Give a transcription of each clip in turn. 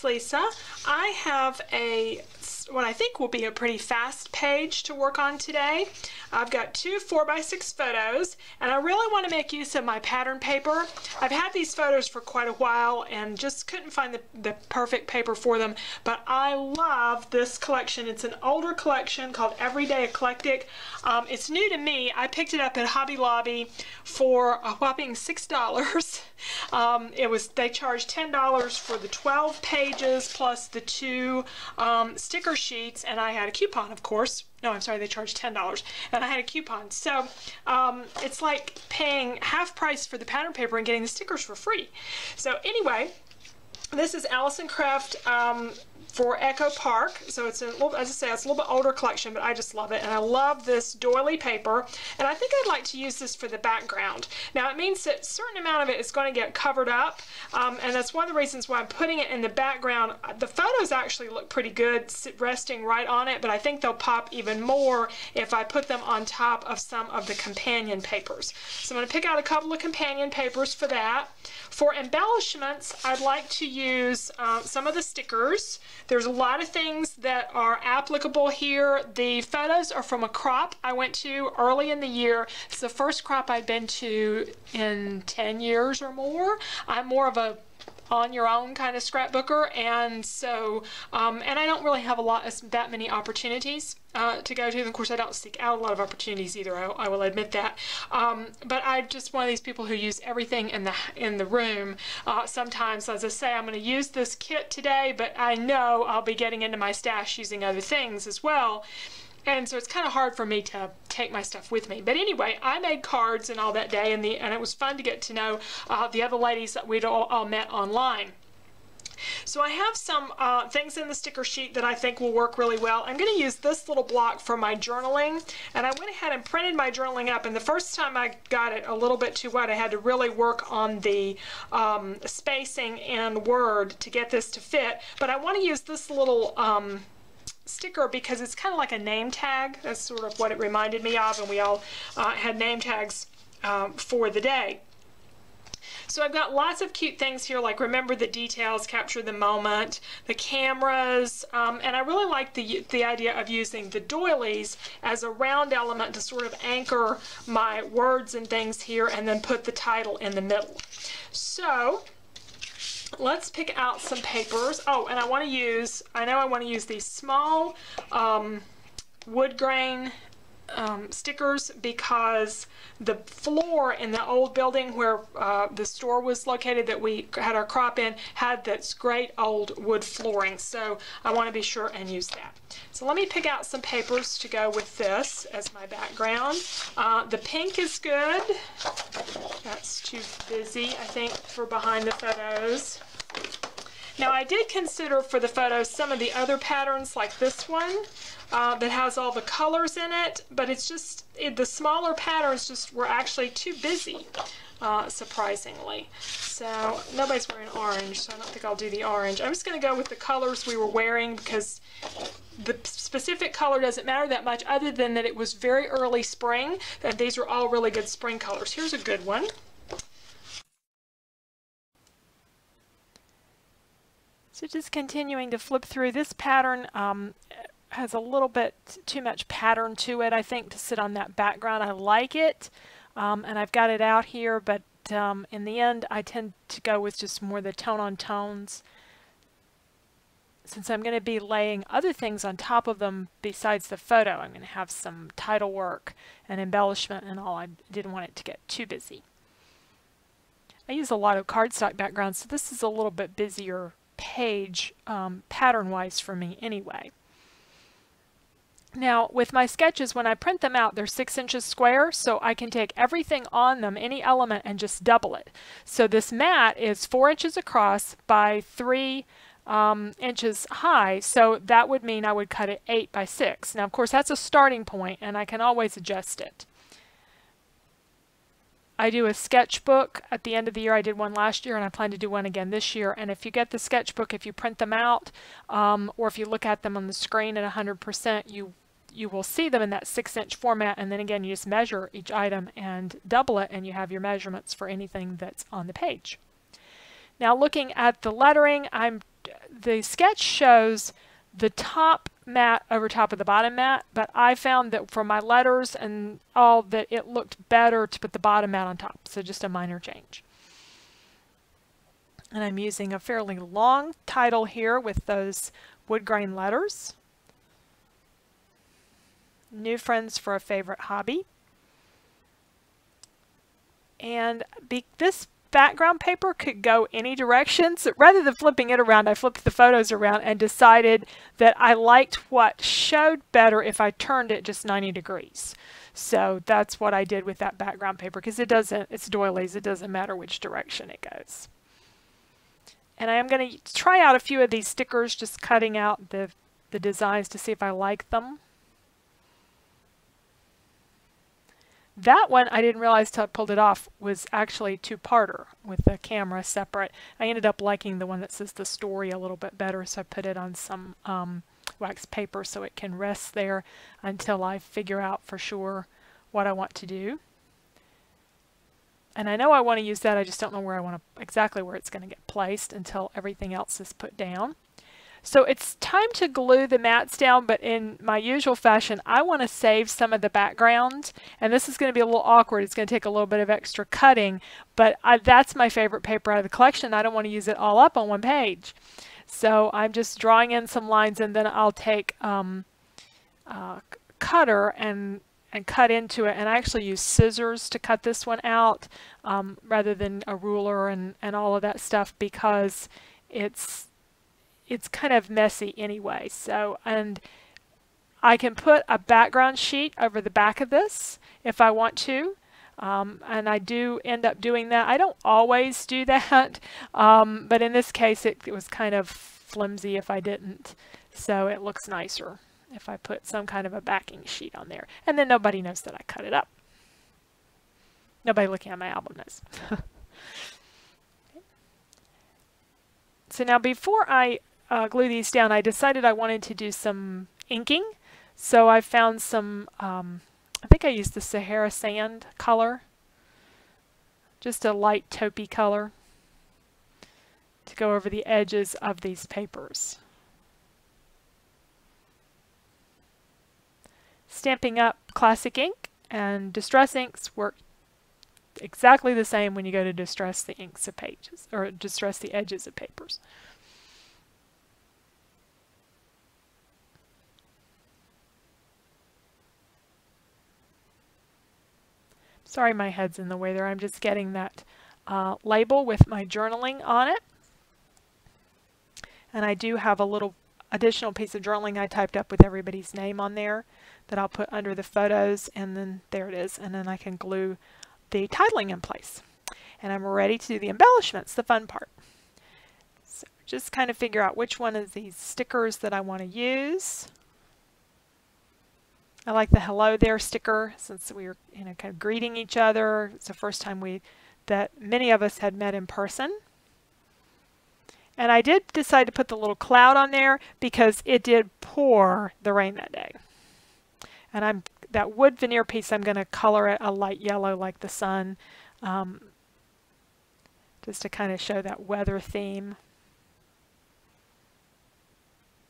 Lisa. I have what I think will be a pretty fast page to work on today. I've got two 4x6 photos, and I really want to make use of my pattern paper. I've had these photos for quite a while and just couldn't find the perfect paper for them, but I love this collection. It's an older collection called Everyday Eclectic. It's new to me. I picked it up at Hobby Lobby for a whopping $6. They charged $10 for the 12 pages plus the two sticker sheets, and I had a coupon, of course. No, I'm sorry, they charged $10, and I had a coupon. So it's like paying half price for the pattern paper and getting the stickers for free. So anyway, this is Allison Craft for Echo Park. So it's a little, as I say, it's a little bit older collection, but I just love it. And I love this doily paper. And I think I'd like to use this for the background. Now it means that a certain amount of it is going to get covered up. And that's one of the reasons why I'm putting it in the background. The photos actually look pretty good resting right on it, but I think they'll pop even more if I put them on top of some of the companion papers. So I'm going to pick out a couple of companion papers for that. For embellishments, I'd like to use some of the stickers. There's a lot of things that are applicable here. The photos are from a crop I went to early in the year. It's the first crop I'd been to in 10 years or more. I'm more of a on your own kind of scrapbooker, and so and I don't really have that many opportunities to go to. And of course I don't seek out a lot of opportunities either, I will admit that, but I'm just one of these people who use everything in the room. Sometimes, as I say, I'm going to use this kit today, but I know I'll be getting into my stash using other things as well. And so it's kind of hard for me to take my stuff with me. But anyway, I made cards and all that day, and it was fun to get to know the other ladies that we'd all met online. So I have some things in the sticker sheet that I think will work really well. I'm going to use this little block for my journaling, and I went ahead and printed my journaling up, and the first time I got it a little bit too wet. I had to really work on the spacing and Word to get this to fit, but I want to use this little sticker because it's kind of like a name tag. That's sort of what it reminded me of, and we all had name tags for the day. So I've got lots of cute things here, like remember the details, capture the moment, the cameras, and I really like the idea of using the doilies as a round element to sort of anchor my words and things here, and then put the title in the middle. So let's pick out some papers. Oh, and I know I want to use these small wood grain stickers, because the floor in the old building where the store was located that we had our crop in had this great old wood flooring, so I want to be sure and use that. So let me pick out some papers to go with this as my background. The pink is good. That's too busy, I think, for behind the photos. Now I did consider for the photos some of the other patterns, like this one that has all the colors in it, but it's just the smaller patterns just were actually too busy, surprisingly. So nobody's wearing orange, so I don't think I'll do the orange. I'm just going to go with the colors we were wearing, because the specific color doesn't matter that much, other than that it was very early spring, and these are all really good spring colors. Here's a good one. So just continuing to flip through, this pattern has a little bit too much pattern to it, I think, to sit on that background. I like it, and I've got it out here, but in the end I tend to go with just more the tone on tones, since I'm going to be laying other things on top of them besides the photo. I'm going to have some title work and embellishment and all. I didn't want it to get too busy. I use a lot of cardstock backgrounds, so this is a little bit busier page pattern-wise for me anyway. Now with my sketches, when I print them out, they're 6 inches square, so I can take everything on them, any element, and just double it. So this mat is 4 inches across by 3 inches high, so that would mean I would cut it 8 by 6. Now of course that's a starting point, and I can always adjust it. I do a sketchbook at the end of the year. I did one last year, and I plan to do one again this year. And if you get the sketchbook, if you print them out, or if you look at them on the screen at 100%, you will see them in that 6-inch format. And then again, you just measure each item and double it, and you have your measurements for anything that's on the page. Now looking at the lettering, I'm the sketch shows the top mat over top of the bottom mat, but I found that for my letters and all that it looked better to put the bottom mat on top, so just a minor change. And I'm using a fairly long title here with those wood grain letters. New friends for a favorite hobby. And this background paper could go any direction, so rather than flipping it around, I flipped the photos around and decided that I liked what showed better if I turned it just 90 degrees. So that's what I did with that background paper, because it's doilies, it doesn't matter which direction it goes. And I am going to try out a few of these stickers, just cutting out the designs to see if I like them. That one, I didn't realize till I pulled it off, was actually two-parter with the camera separate. I ended up liking the one that says the story a little bit better, so I put it on some wax paper so it can rest there until I figure out for sure what I want to do. And I know I want to use that, I just don't know where I want to, exactly where it's going to get placed until everything else is put down. So it's time to glue the mats down, but in my usual fashion, I want to save some of the background. And this is going to be a little awkward. It's going to take a little bit of extra cutting, but that's my favorite paper out of the collection. I don't want to use it all up on one page. So I'm just drawing in some lines, and then I'll take cutter and cut into it. And I actually use scissors to cut this one out rather than a ruler and all of that stuff, because it's kind of messy anyway. So, and I can put a background sheet over the back of this if I want to, and I do end up doing that. I don't always do that, but in this case it was kind of flimsy if I didn't, so it looks nicer if I put some kind of a backing sheet on there, and then nobody knows that I cut it up. Nobody looking at my album knows. So now before I glue these down, I decided I wanted to do some inking. So I found some, I think I used the Sahara sand color, just a light taupey color, to go over the edges of these papers. Stamping Up classic ink and distress inks work exactly the same when you go to distress the inks of pages, or distress the edges of papers. Sorry my head's in the way there. I'm just getting that label with my journaling on it. And I do have a little additional piece of journaling I typed up with everybody's name on there that I'll put under the photos, and then there it is. And then I can glue the titling in place. And I'm ready to do the embellishments, the fun part. So just kind of figure out which one of these stickers that I want to use. I like the hello there sticker, since we were kind of greeting each other. It's the first time that many of us had met in person. And I did decide to put the little cloud on there because it did pour the rain that day. And that wood veneer piece, I'm going to color it a light yellow like the sun, just to kind of show that weather theme.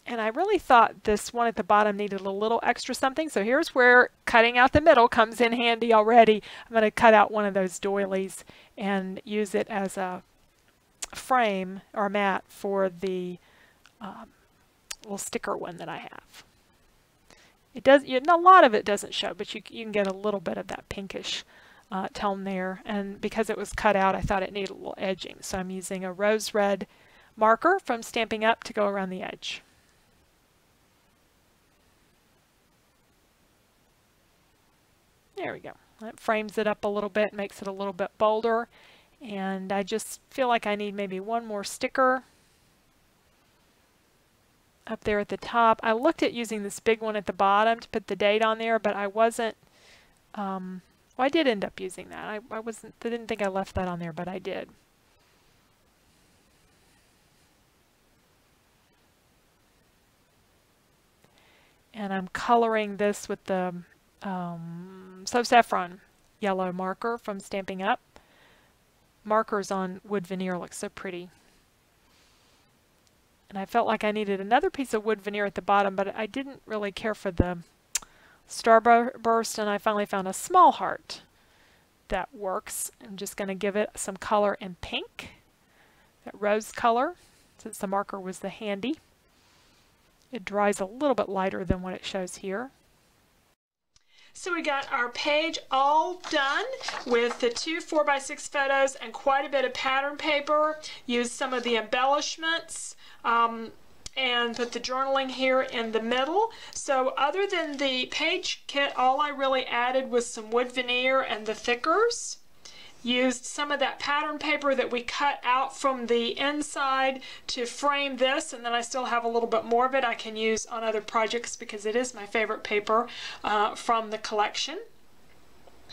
And I really thought this one at the bottom needed a little extra something. So here's where cutting out the middle comes in handy already. I'm going to cut out one of those doilies and use it as a frame or mat for the little sticker one that I have. It does, a lot of it doesn't show, but you can get a little bit of that pinkish tone there. And because it was cut out, I thought it needed a little edging. So I'm using a rose red marker from Stamping Up to go around the edge. There we go. That frames it up a little bit, makes it a little bit bolder. And I just feel like I need maybe one more sticker up there at the top. I looked at using this big one at the bottom to put the date on there, but I wasn't, well, I did end up using that. I didn't think I left that on there, but I did. And I'm coloring this with the So Saffron yellow marker from Stamping Up. Markers on wood veneer look so pretty. And I felt like I needed another piece of wood veneer at the bottom, but I didn't really care for the starburst, and I finally found a small heart that works. I'm just going to give it some color in pink, that rose color, since the marker was the handy. It dries a little bit lighter than what it shows here. So we got our page all done with the 2 4x6 photos and quite a bit of pattern paper. Used some of the embellishments and put the journaling here in the middle. So other than the page kit, all I really added was some wood veneer and the thickers. Used some of that pattern paper that we cut out from the inside to frame this, and then I still have a little bit more of it I can use on other projects because it is my favorite paper from the collection.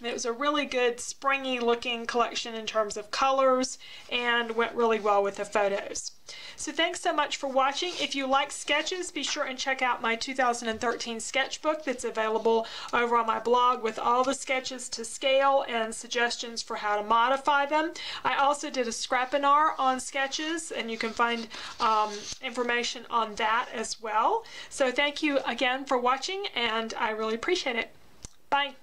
It was a really good springy looking collection in terms of colors and went really well with the photos. So thanks so much for watching. If you like sketches, be sure and check out my 2013 sketchbook that's available over on my blog with all the sketches to scale and suggestions for how to modify them. I also did a scrapinar on sketches, and you can find information on that as well. So thank you again for watching, and I really appreciate it. Bye.